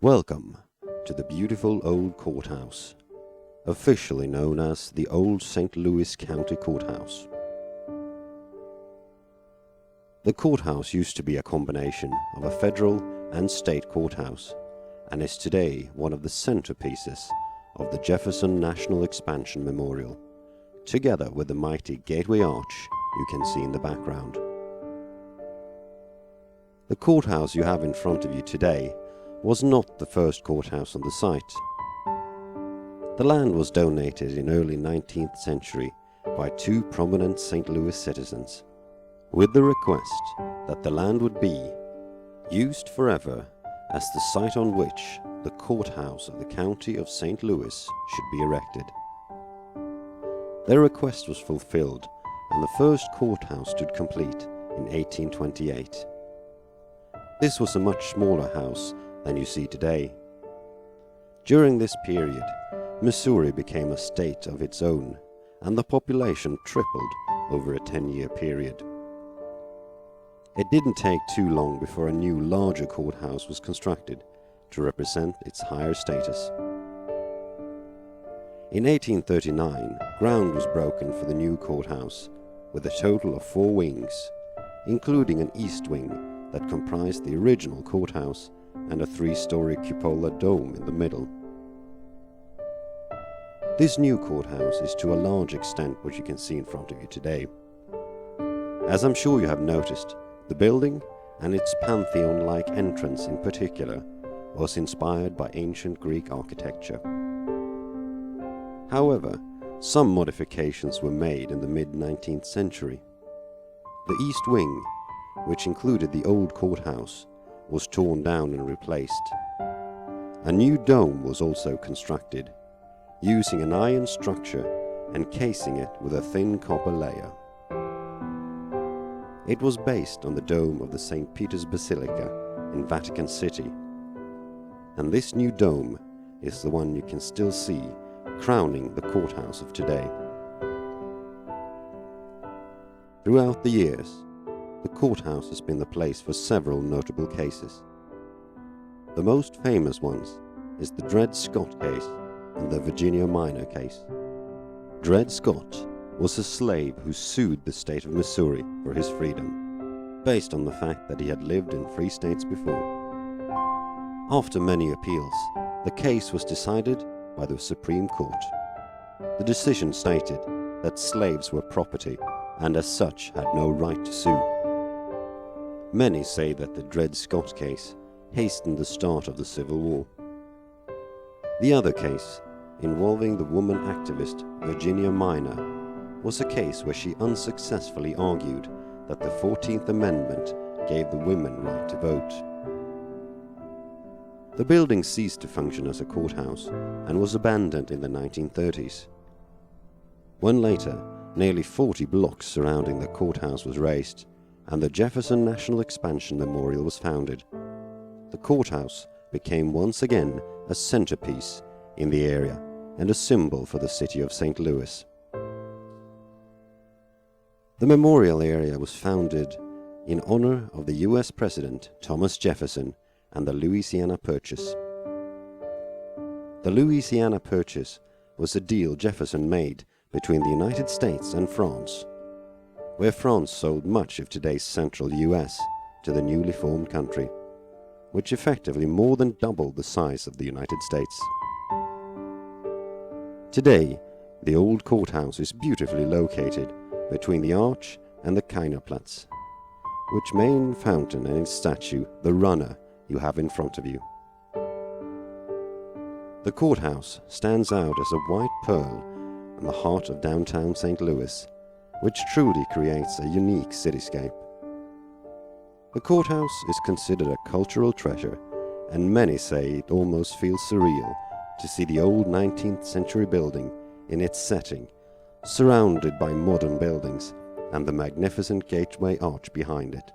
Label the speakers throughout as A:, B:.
A: Welcome to the beautiful Old Courthouse, officially known as the Old St. Louis County Courthouse. The courthouse used to be a combination of a federal and state courthouse, and is today one of the centerpieces of the Jefferson National Expansion Memorial, together with the mighty Gateway Arch you can see in the background. The courthouse you have in front of you today was not the first courthouse on the site. The land was donated in early 19th century by two prominent St. Louis citizens, with the request that the land would be used forever as the site on which the courthouse of the county of St. Louis should be erected. Their request was fulfilled, and the first courthouse stood complete in 1828. This was a much smaller house than you see today. During this period, Missouri became a state of its own, and the population tripled over a 10-year period. It didn't take too long before a new, larger courthouse was constructed to represent its higher status. In 1839, ground was broken for the new courthouse, with a total of 4 wings, including an east wing that comprised the original courthouse and a 3-story cupola dome in the middle. This new courthouse is to a large extent what you can see in front of you today. As I'm sure you have noticed, the building and its pantheon-like entrance in particular was inspired by ancient Greek architecture. However, some modifications were made in the mid-19th century. The east wing, which included the old courthouse, was torn down and replaced. A new dome was also constructed, using an iron structure and casing it with a thin copper layer. It was based on the dome of the St. Peter's Basilica in Vatican City, and this new dome is the one you can still see crowning the courthouse of today. Throughout the years, the courthouse has been the place for several notable cases. The most famous ones is the Dred Scott case and the Virginia Minor case. Dred Scott was a slave who sued the state of Missouri for his freedom, based on the fact that he had lived in free states before. After many appeals, the case was decided by the Supreme Court. The decision stated that slaves were property and as such had no right to sue. Many say that the Dred Scott case hastened the start of the Civil War. The other case, involving the woman activist Virginia Minor, was a case where she unsuccessfully argued that the 14th Amendment gave the women right to vote. The building ceased to function as a courthouse and was abandoned in the 1930s. When later, nearly 40 blocks surrounding the courthouse was razed, and the Jefferson National Expansion Memorial was founded, the courthouse became once again a centerpiece in the area and a symbol for the city of St. Louis. The memorial area was founded in honor of the U.S. President Thomas Jefferson and the Louisiana Purchase. The Louisiana Purchase was a deal Jefferson made between the United States and France, where France sold much of today's central US to the newly formed country, which effectively more than doubled the size of the United States. Today, the old courthouse is beautifully located between the Arch and the Kainerplatz, which main fountain and its statue, the Runner, you have in front of you. The courthouse stands out as a white pearl in the heart of downtown St. Louis, which truly creates a unique cityscape. The courthouse is considered a cultural treasure, and many say it almost feels surreal to see the old 19th century building in its setting, surrounded by modern buildings and the magnificent Gateway Arch behind it.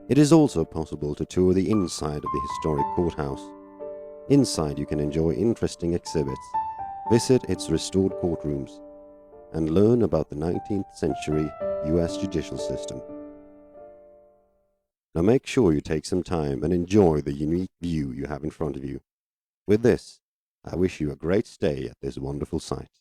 A: It is also possible to tour the inside of the historic courthouse. Inside you can enjoy interesting exhibits, visit its restored courtrooms, and learn about the 19th century US judicial system. Now make sure you take some time and enjoy the unique view you have in front of you. With this, I wish you a great stay at this wonderful site.